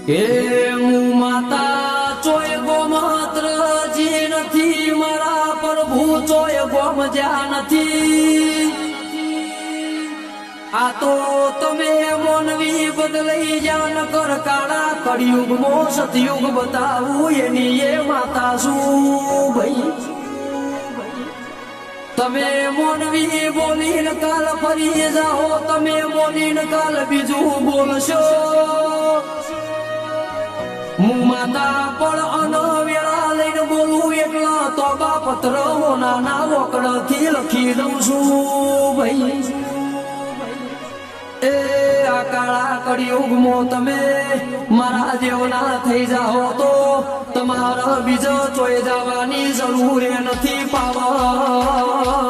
હે હું માતા ચોય ગોમાત્ર જી નથી મારા પ્રભુ ચોય ગોમ જ્યાં નથી આ તો તમે મોનવી બદલાઈ જાન કર કાળા કળિયુગ મો સતયુગ બતાવું એની એ માતા શું ભાઈ તમે મોનવી બોલીને કાલ ફરી જાઓ તમે બોલીને કાલ બીજું બોલશો હું માતા પણ અનવેળા લઈને બોલું એટલા તોબા પત્ર નાના વકડથી લખી દઉં છું ભાઈ એ આ કાળા કળિયુગમાં તમે મારા જેવના થઈ જાઓ તો તમારા બીજો ચોય જવાની જરૂર નથી પાવા